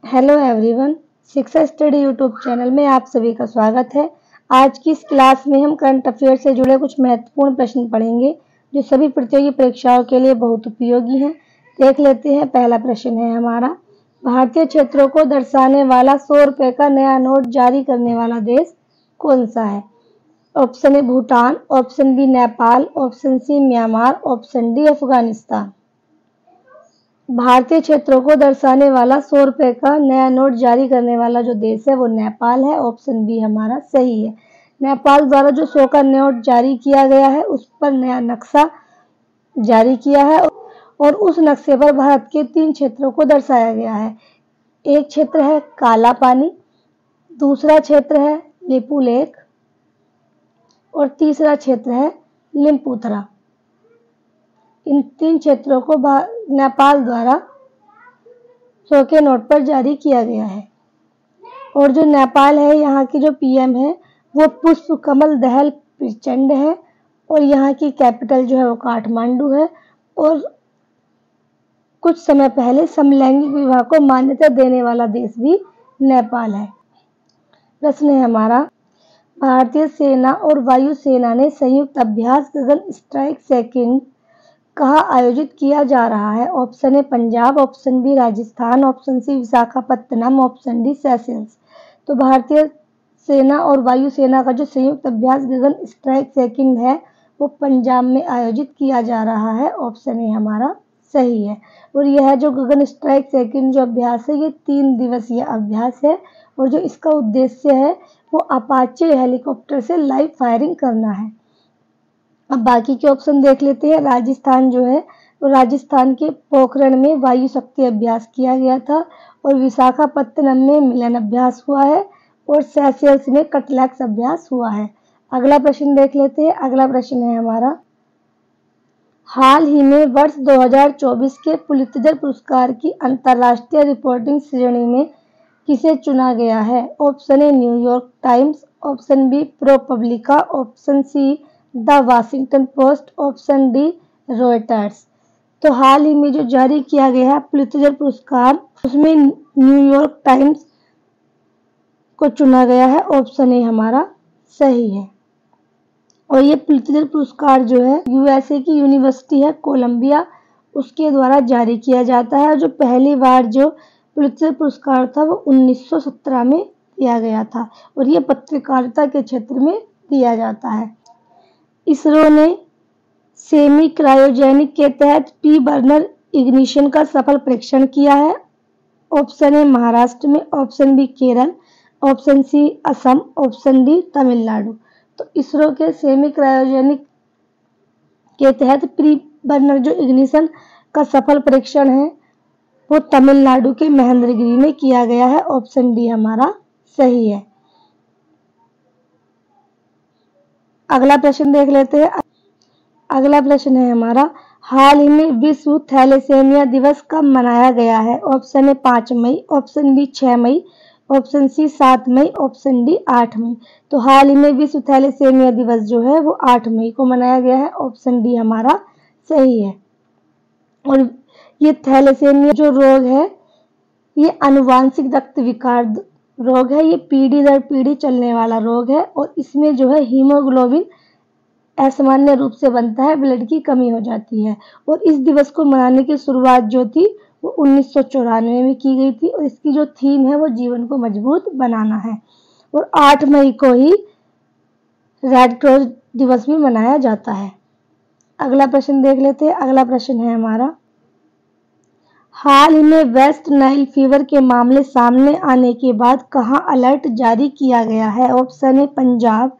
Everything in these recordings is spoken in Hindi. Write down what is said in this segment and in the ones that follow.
हेलो एवरीवन, शिक्षा स्टडी यूट्यूब चैनल में आप सभी का स्वागत है। आज की इस क्लास में हम करंट अफेयर से जुड़े कुछ महत्वपूर्ण प्रश्न पढ़ेंगे जो सभी प्रतियोगी परीक्षाओं के लिए बहुत उपयोगी हैं। देख लेते हैं। पहला प्रश्न है हमारा, भारतीय क्षेत्रों को दर्शाने वाला 100 रुपये का नया नोट जारी करने वाला देश कौन सा है? Option A Bhutan, option B Nepal, option C Myanmar, option D Afghanistan. भारतीय क्षेत्रों को दर्शाने वाला 100 रुपये का नया नोट जारी करने वाला जो देश है वो नेपाल है। ऑप्शन बी हमारा सही है। नेपाल द्वारा जो 100 का नोट जारी किया गया है उस पर नया नक्शा जारी किया है और उस नक्शे पर भारत के 3 क्षेत्रों को दर्शाया गया है। एक क्षेत्र है काला पानी, दूसरा क्षेत्र है लिपू लेक और तीसरा क्षेत्र है लिम्पुथरा। इन 3 क्षेत्रों को नेपाल द्वारा 100 के नोट पर जारी किया गया है। और जो नेपाल है, यहाँ की जो पीएम है वो पुष्प कमल दहल प्रचंड है और यहाँ की कैपिटल जो है वो काठमांडू है। और कुछ समय पहले समलैंगिक विवाह को मान्यता देने वाला देश भी नेपाल है। प्रश्न है हमारा, भारतीय सेना और वायुसेना ने संयुक्त अभ्यास गगन स्ट्राइक सेकंड कहाँ आयोजित किया जा रहा है? Option A Punjab, option B Rajasthan, option C Visakhapatnam, option D Seychelles. तो भारतीय सेना और वायुसेना का जो संयुक्त अभ्यास गगन स्ट्राइक सेकंड है वो पंजाब में आयोजित किया जा रहा है। ऑप्शन ए हमारा सही है। और यह जो गगन स्ट्राइक सेकंड जो अभ्यास है ये 3 दिवसीय अभ्यास है और जो इसका उद्देश्य है वो अपाचे हेलीकॉप्टर से लाइव फायरिंग करना है। अब बाकी के ऑप्शन देख लेते हैं। राजस्थान जो है वो राजस्थान के पोखरण में वायु शक्ति अभ्यास किया गया था और विशाखापत्तनम में मिलन अभ्यास हुआ है और सेशल्स में कटलैक्स अभ्यास हुआ है। अगला प्रश्न देख लेते हैं। अगला प्रश्न है हमारा, हाल ही में वर्ष 2024 के पुलित्जर पुरस्कार की अंतर्राष्ट्रीय रिपोर्टिंग श्रेणी में किसे चुना गया है? Option A New York Times, option B ProPublica, option C the Washington Post, option D Reuters. तो हाल ही में जो जारी किया गया है पुलित्जर पुरस्कार उसमें न्यूयॉर्क टाइम्स को चुना गया है। ऑप्शन ए हमारा सही है। और ये पुलित्जर पुरस्कार जो है यूएसए की यूनिवर्सिटी है कोलंबिया उसके द्वारा जारी किया जाता है। और जो पहली बार जो पुलित्जर पुरस्कार था वो 1917 में दिया गया था और ये पत्रकारिता के क्षेत्र में दिया जाता है। इसरो ने सेमी क्रायोजेनिक के तहत पी बर्नर इग्निशन का सफल परीक्षण किया है। ऑप्शन ए महाराष्ट्र में, option B Kerala, option C Assam, option D Tamil Nadu. तो इसरो के सेमी क्रायोजेनिक के तहत प्री बर्नर जो इग्निशन का सफल परीक्षण है वो तमिलनाडु के महेंद्रगिरी में किया गया है। ऑप्शन डी हमारा सही है। अगला प्रश्न देख लेते हैं। अगला प्रश्न है हमारा, हाल ही में विश्व थैलेसेमिया दिवस कब मनाया गया है? ऑप्शन ए 5 मई, ऑप्शन बी 6 मई, ऑप्शन सी 7 मई, ऑप्शन डी 8 मई। तो हाल ही में विश्व थैलेसेमिया दिवस जो है वो 8 मई को मनाया गया है। ऑप्शन डी हमारा सही है। और ये थैलेसेमिया जो रोग है ये आनुवांशिक रक्त विकार रोग है। ये पीढ़ी दर पीढ़ी चलने वाला रोग है और इसमें जो है हीमोग्लोबिन असामान्य रूप से बनता है, ब्लड की कमी हो जाती है। और इस दिवस को मनाने की शुरुआत जो थी वो 1994 में की गई थी और इसकी जो थीम है वो जीवन को मजबूत बनाना है। और 8 मई को ही रेड क्रॉस दिवस भी मनाया जाता है। अगला प्रश्न देख लेते हैं। अगला प्रश्न है हमारा, हाल ही में वेस्ट नाइल फीवर के मामले सामने आने के बाद कहाँ अलर्ट जारी किया गया है? Option A Punjab,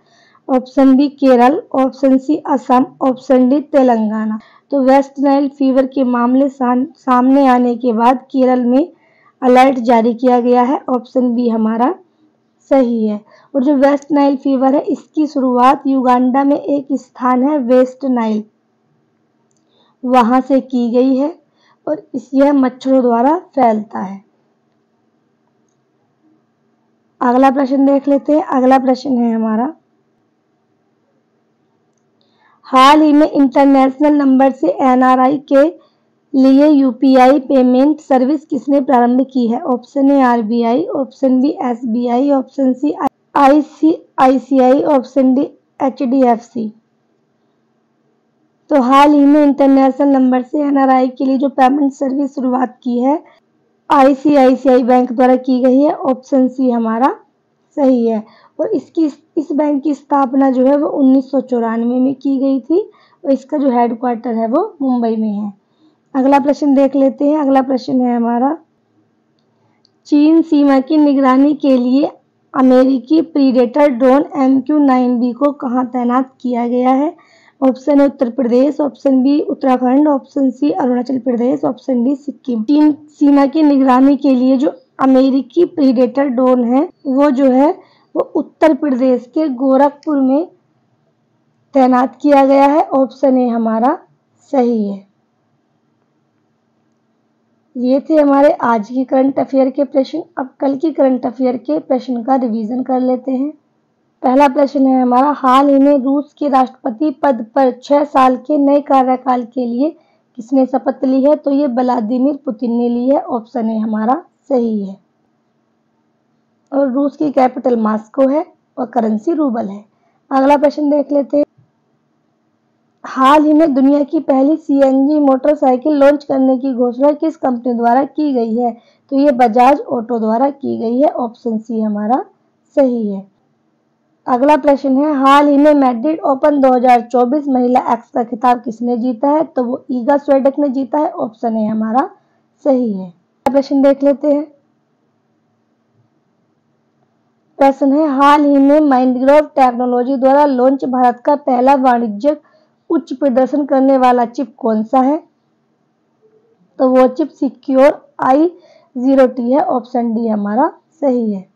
option B Kerala, option C Assam, option D Telangana. तो वेस्ट नाइल फीवर के मामले सामने आने के बाद केरल में अलर्ट जारी किया गया है। ऑप्शन बी हमारा सही है। और जो वेस्ट नाइल फीवर है इसकी शुरुआत युगांडा में एक स्थान है वेस्ट नाइल वहां से की गई है और यह मच्छरों द्वारा फैलता है। अगला प्रश्न देख लेते हैं। अगला प्रश्न है हमारा, हाल ही में इंटरनेशनल नंबर से एनआरआई के लिए यूपीआई पेमेंट सर्विस किसने प्रारंभ की है? Option A RBI, option B SBI, option C ICICI, option D HDFC. तो हाल ही में इंटरनेशनल नंबर से एनआरआई के लिए जो पेमेंट सर्विस शुरुआत की है आईसीआईसीआई बैंक द्वारा की गई है। ऑप्शन सी हमारा सही है। और इस बैंक की स्थापना जो है वो 1994 में की गई थी और इसका जो हेडक्वार्टर है वो मुंबई में है। अगला प्रश्न देख लेते हैं। अगला प्रश्न है हमारा, चीन सीमा की निगरानी के लिए अमेरिकी प्रीडेटर ड्रोन MQ-9B को कहाँ तैनात किया गया है? Option A Uttar Pradesh, option B Uttarakhand, option C Arunachal Pradesh, option D Sikkim. चीन सीमा की निगरानी के लिए जो अमेरिकी प्रीडेटर ड्रोन है वो जो है वो उत्तर प्रदेश के गोरखपुर में तैनात किया गया है। ऑप्शन ए हमारा सही है। ये थे हमारे आज की करंट अफेयर के प्रश्न। अब कल की करंट अफेयर के प्रश्न का रिवीजन कर लेते हैं। पहला प्रश्न है हमारा, हाल ही में रूस के राष्ट्रपति पद पर 6 साल के नए कार्यकाल के लिए किसने शपथ ली है? तो ये व्लादिमीर पुतिन ने ली है। ऑप्शन ए हमारा सही है। और रूस की कैपिटल मॉस्को है और करेंसी रूबल है। अगला प्रश्न देख लेते हैं। हाल ही में दुनिया की पहली सीएनजी मोटरसाइकिल लॉन्च करने की घोषणा किस कंपनी द्वारा की गई है? तो ये बजाज ऑटो द्वारा की गई है। ऑप्शन सी हमारा सही है। अगला प्रश्न है, हाल ही में मैड्रिड ओपन 2024 महिला एक्स का खिताब किसने जीता है? तो वो ईगा स्वीडेक ने जीता है। ऑप्शन ए हमारा सही है। प्रश्न देख लेते हैं। प्रश्न है, हाल ही में माइंडक्राफ्ट टेक्नोलॉजी द्वारा लॉन्च भारत का पहला वाणिज्यिक उच्च प्रदर्शन करने वाला चिप कौन सा है? तो वो चिप सिक्योर i0T है। ऑप्शन डी हमारा सही है।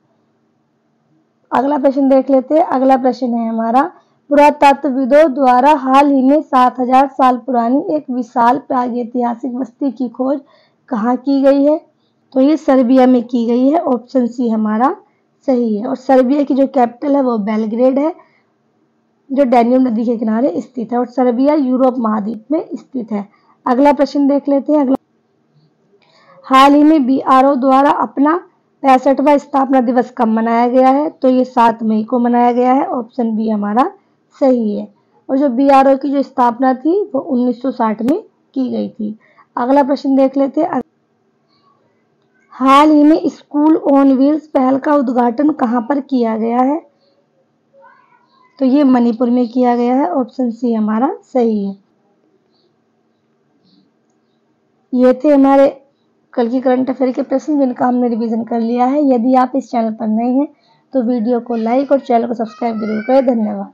अगला प्रश्न देख लेते हैं। अगला प्रश्न है हमारा, पुरातत्वविदों द्वारा हाल ही में 7000 साल पुरानी एक विशाल प्रागैतिहासिक बस्ती की खोज कहाँ की गई है? तो ये सर्बिया में की गई है। ऑप्शन सी हमारा सही है। और सर्बिया की जो कैपिटल है वो बेलग्रेड है जो डैन्यूब नदी के किनारे स्थित है और सर्बिया यूरोप महाद्वीप में स्थित है। अगला प्रश्न देख लेते हैं। हाल ही में बीआरओ द्वारा अपना 65वां स्थापना दिवस कब मनाया गया है? तो ये 7 मई को मनाया गया है। ऑप्शन बी हमारा सही है। और जो बीआरओ की जो स्थापना थी वो 1960 में की गई थी। अगला प्रश्न देख लेते हैं। हाल ही में स्कूल ऑन व्हील्स पहल का उद्घाटन कहाँ पर किया गया है? तो ये मणिपुर में किया गया है। ऑप्शन सी हमारा सही है। ये थे हमारे कल की करंट अफेयर के प्रश्न जिनका हमने रिवीजन कर लिया है। यदि आप इस चैनल पर नए हैं तो वीडियो को लाइक और चैनल को सब्सक्राइब जरूर करें। धन्यवाद।